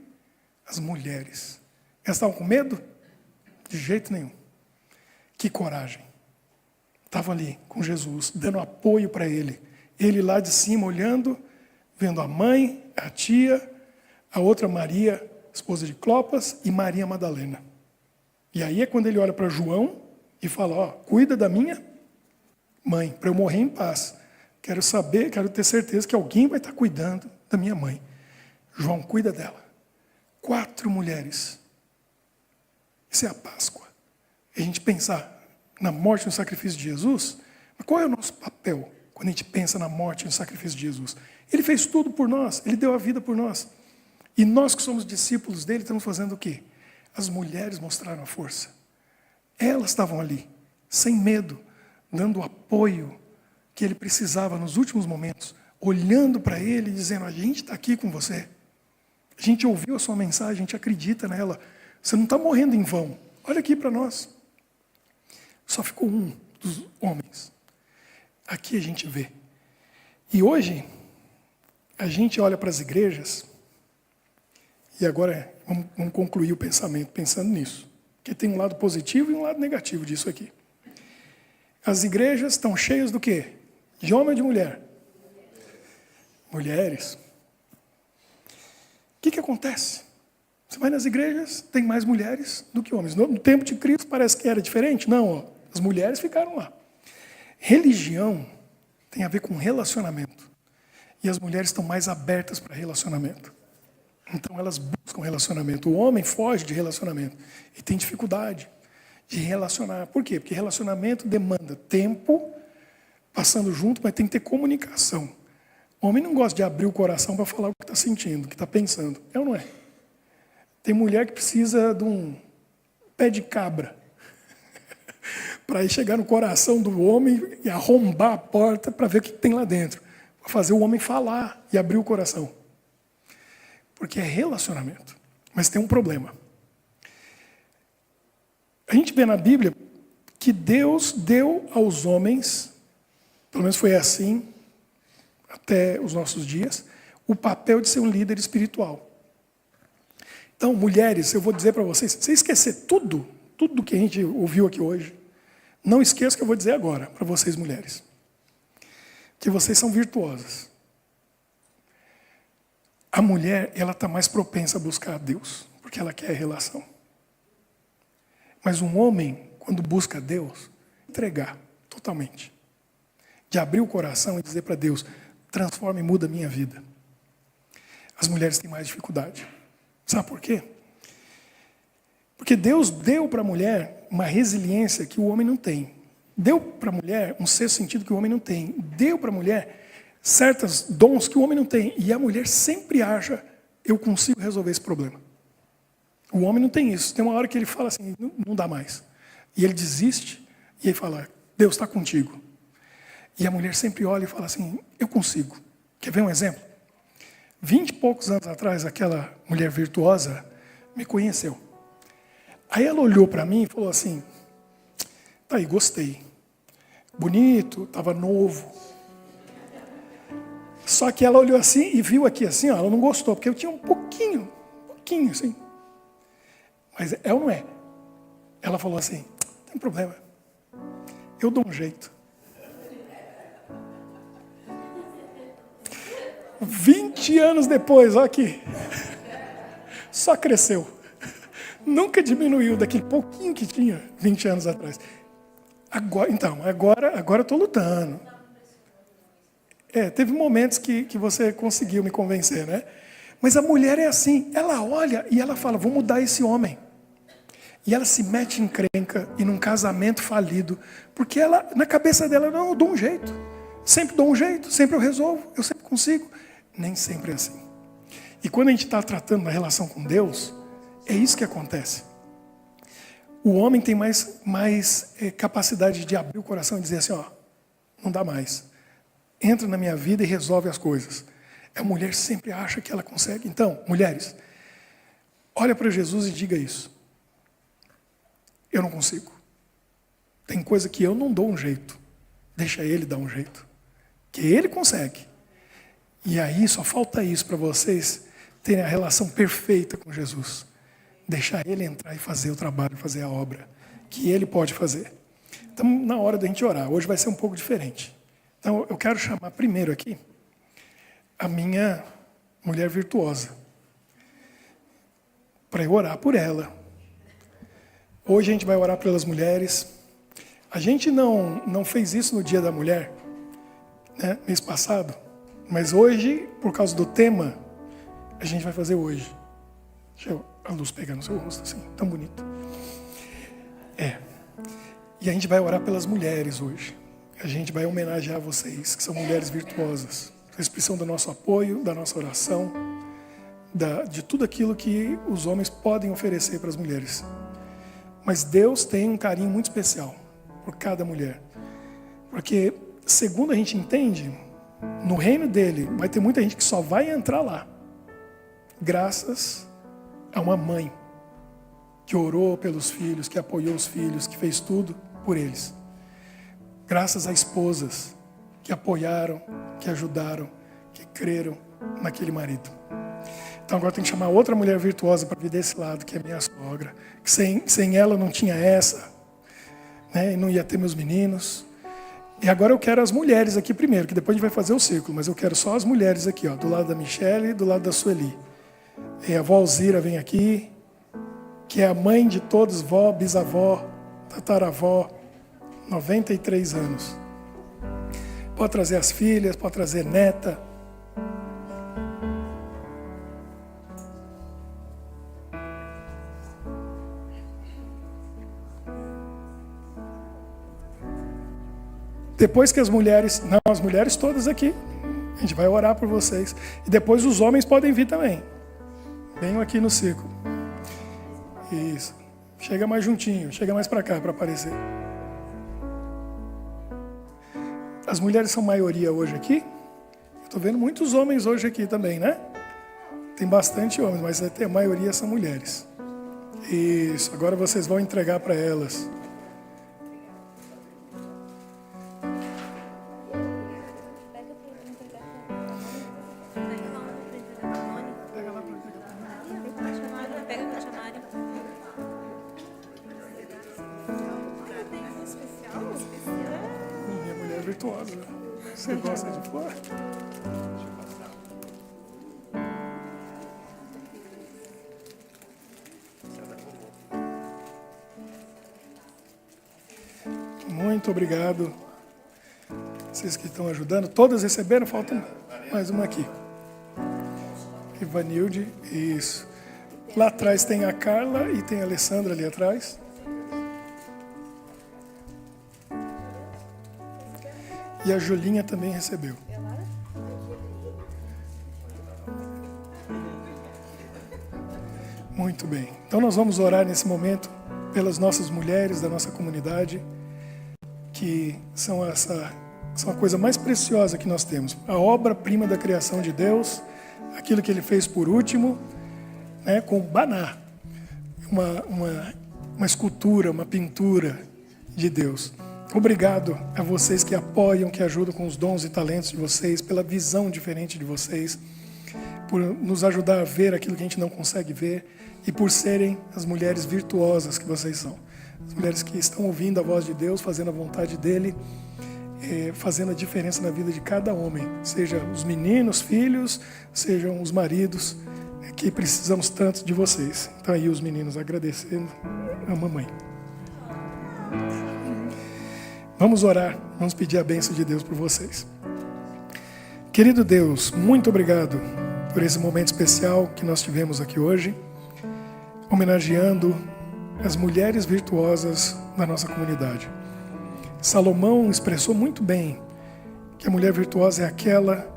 As mulheres. Elas estavam com medo? De jeito nenhum. Que coragem. Estavam ali com Jesus, dando apoio para ele. Ele lá de cima olhando, vendo a mãe, a tia, a outra Maria, esposa de Clopas, e Maria Madalena. E aí é quando ele olha para João e fala, ó, cuida da minha mãe, para eu morrer em paz. Quero saber, quero ter certeza que alguém vai estar cuidando da minha mãe. João cuida dela. 4 mulheres. Isso é a Páscoa. E a gente pensar na morte e no sacrifício de Jesus, mas qual é o nosso papel quando a gente pensa na morte e no sacrifício de Jesus? Ele fez tudo por nós, ele deu a vida por nós. E nós que somos discípulos dele estamos fazendo o quê? As mulheres mostraram a força. Elas estavam ali, sem medo, dando o apoio que ele precisava nos últimos momentos, olhando para ele e dizendo, a gente está aqui com você. A gente ouviu a sua mensagem, a gente acredita nela. Você não está morrendo em vão. Olha aqui para nós. Só ficou um dos homens. Aqui a gente vê. E hoje, a gente olha para as igrejas, e agora vamos concluir o pensamento pensando nisso. Porque tem um lado positivo e um lado negativo disso aqui. As igrejas estão cheias do quê? De homem ou de mulher? Mulheres. O que acontece? Você vai nas igrejas, tem mais mulheres do que homens. No tempo de Cristo parece que era diferente. Não, ó, as mulheres ficaram lá. Religião tem a ver com relacionamento. E as mulheres estão mais abertas para relacionamento. Então elas buscam relacionamento. O homem foge de relacionamento e tem dificuldade de relacionar. Por quê? Porque relacionamento demanda tempo passando junto, mas tem que ter comunicação. O homem não gosta de abrir o coração para falar o que está sentindo, o que está pensando. É ou não é? Tem mulher que precisa de um pé de cabra para ir chegar no coração do homem e arrombar a porta para ver o que tem lá dentro. Para fazer o homem falar e abrir o coração. Porque é relacionamento. Mas tem um problema. A gente vê na Bíblia que Deus deu aos homens, pelo menos foi assim até os nossos dias, o papel de ser um líder espiritual. Então, mulheres, eu vou dizer para vocês, se você esquecer tudo que a gente ouviu aqui hoje, não esqueça o que eu vou dizer agora para vocês, mulheres. Que vocês são virtuosas. A mulher, ela está mais propensa a buscar a Deus, porque ela quer a relação. Mas um homem, quando busca a Deus, entregar totalmente. De abrir o coração e dizer para Deus, transforma e muda a minha vida. As mulheres têm mais dificuldade. Sabe por quê? Porque Deus deu para a mulher uma resiliência que o homem não tem. Deu para a mulher um sexto sentido que o homem não tem. Deu para a mulher certos dons que o homem não tem. E a mulher sempre acha, eu consigo resolver esse problema. O homem não tem isso. Tem uma hora que ele fala assim, não dá mais. E ele desiste e ele fala, Deus está contigo. E a mulher sempre olha e fala assim, eu consigo. Quer ver um exemplo? 20 e poucos anos atrás, aquela mulher virtuosa me conheceu. Aí ela olhou para mim e falou assim, tá aí, gostei. Bonito, estava novo. Só que ela olhou assim e viu aqui assim, ó, ela não gostou, porque eu tinha um pouquinho assim. Mas é ou não é? Ela falou assim, não tem problema, eu dou um jeito. 20 anos depois, olha aqui, só cresceu. Nunca diminuiu daquele pouquinho que tinha 20 anos atrás. Agora eu estou lutando. Teve momentos que você conseguiu me convencer, né? Mas a mulher é assim, ela olha e ela fala, vou mudar esse homem. E ela se mete em encrenca e num casamento falido, porque ela, na cabeça dela, não, eu dou um jeito. Sempre dou um jeito, sempre eu resolvo, eu sempre consigo. Nem sempre é assim. E quando a gente está tratando da relação com Deus, é isso que acontece. O homem tem mais capacidade de abrir o coração e dizer assim, ó, não dá mais. Entra na minha vida e resolve as coisas. A mulher sempre acha que ela consegue. Então, mulheres, olha para Jesus e diga isso. Eu não consigo. Tem coisa que eu não dou um jeito. Deixa ele dar um jeito. Que ele consegue. E aí só falta isso para vocês terem a relação perfeita com Jesus. Deixar ele entrar e fazer o trabalho, fazer a obra que ele pode fazer. Estamos na hora da gente orar. Hoje vai ser um pouco diferente. Então eu quero chamar primeiro aqui a minha mulher virtuosa. Para eu orar por ela. Hoje a gente vai orar pelas mulheres. A gente não fez isso no Dia da Mulher, né, mês passado. Mas hoje, por causa do tema, a gente vai fazer hoje. Deixa a luz pegar no seu rosto assim, tão bonito. E a gente vai orar pelas mulheres hoje. A gente vai homenagear vocês, que são mulheres virtuosas. Vocês precisam do nosso apoio, da nossa oração, de tudo aquilo que os homens podem oferecer para as mulheres. Mas Deus tem um carinho muito especial por cada mulher. Porque, segundo a gente entende, no reino dele, vai ter muita gente que só vai entrar lá graças a uma mãe que orou pelos filhos, que apoiou os filhos, que fez tudo por eles. Graças a esposas que apoiaram, que ajudaram, que creram naquele marido. Então agora tem que chamar outra mulher virtuosa para vir desse lado, que é minha sogra. Que sem ela não tinha essa, né? E não ia ter meus meninos. E agora eu quero as mulheres aqui primeiro, que depois a gente vai fazer o círculo, mas eu quero só as mulheres aqui, ó, do lado da Michele e do lado da Sueli. E a vó Alzira vem aqui, que é a mãe de todos, vó, bisavó, tataravó, 93 anos. Pode trazer as filhas, pode trazer neta. Depois que as mulheres todas aqui, a gente vai orar por vocês. E depois os homens podem vir também. Venham aqui no círculo. Isso. Chega mais juntinho, chega mais para cá para aparecer. As mulheres são maioria hoje aqui. Estou vendo muitos homens hoje aqui também, né? Tem bastante homens, mas a maioria são mulheres. Isso, agora vocês vão entregar para elas. Minha mulher é virtuosa. Você gosta de flor? Muito obrigado. Vocês que estão ajudando. Todas receberam? Falta mais uma aqui. Ivanilde, isso. Lá atrás tem a Carla e tem a Alessandra ali atrás. E a Julinha também recebeu. Muito bem. Então nós vamos orar nesse momento pelas nossas mulheres da nossa comunidade, que são a coisa mais preciosa que nós temos. A obra-prima da criação de Deus, aquilo que Ele fez por último, né, com Baná, uma escultura, uma pintura de Deus. Obrigado a vocês que apoiam, que ajudam com os dons e talentos de vocês, pela visão diferente de vocês, por nos ajudar a ver aquilo que a gente não consegue ver e por serem as mulheres virtuosas que vocês são. As mulheres que estão ouvindo a voz de Deus, fazendo a vontade dEle, fazendo a diferença na vida de cada homem, seja os meninos, filhos, sejam os maridos, que precisamos tanto de vocês. Então aí os meninos agradecendo a mamãe. Vamos orar, vamos pedir a bênção de Deus por vocês. Querido Deus, muito obrigado por esse momento especial que nós tivemos aqui hoje, homenageando as mulheres virtuosas da nossa comunidade. Salomão expressou muito bem que a mulher virtuosa é aquela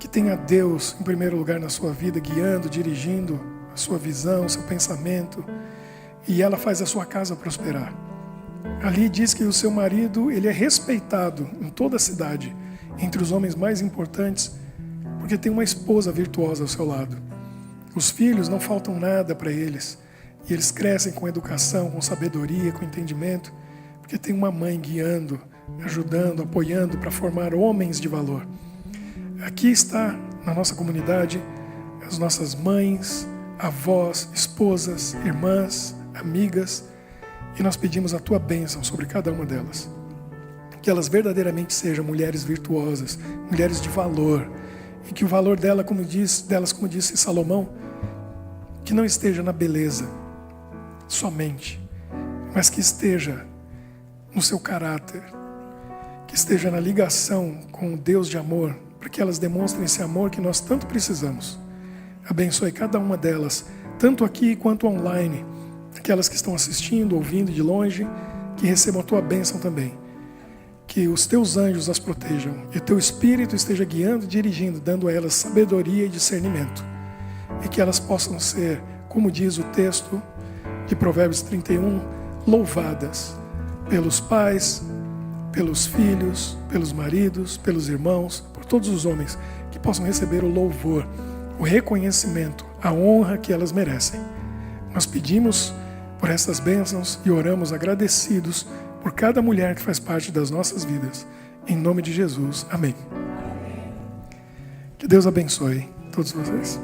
que tem a Deus em primeiro lugar na sua vida, guiando, dirigindo a sua visão, o seu pensamento, e ela faz a sua casa prosperar. Ali diz que o seu marido, ele é respeitado em toda a cidade, entre os homens mais importantes, porque tem uma esposa virtuosa ao seu lado. Os filhos não faltam nada para eles, e eles crescem com educação, com sabedoria, com entendimento, porque tem uma mãe guiando, ajudando, apoiando para formar homens de valor. Aqui está, na nossa comunidade, as nossas mães, avós, esposas, irmãs, amigas, e nós pedimos a Tua bênção sobre cada uma delas. Que elas verdadeiramente sejam mulheres virtuosas, mulheres de valor, e que o valor delas, como disse Salomão, que não esteja na beleza somente, mas que esteja no seu caráter, que esteja na ligação com o Deus de amor, para que elas demonstrem esse amor que nós tanto precisamos. Abençoe cada uma delas, tanto aqui quanto online, aquelas que estão assistindo, ouvindo de longe, que recebam a Tua bênção também. Que os Teus anjos as protejam e o Teu Espírito esteja guiando e dirigindo, dando a elas sabedoria e discernimento. E que elas possam ser, como diz o texto de Provérbios 31, louvadas pelos pais, pelos filhos, pelos maridos, pelos irmãos, por todos os homens, que possam receber o louvor, o reconhecimento, a honra que elas merecem. Nós pedimos por essas bênçãos e oramos agradecidos por cada mulher que faz parte das nossas vidas. Em nome de Jesus. Amém. Que Deus abençoe todos vocês.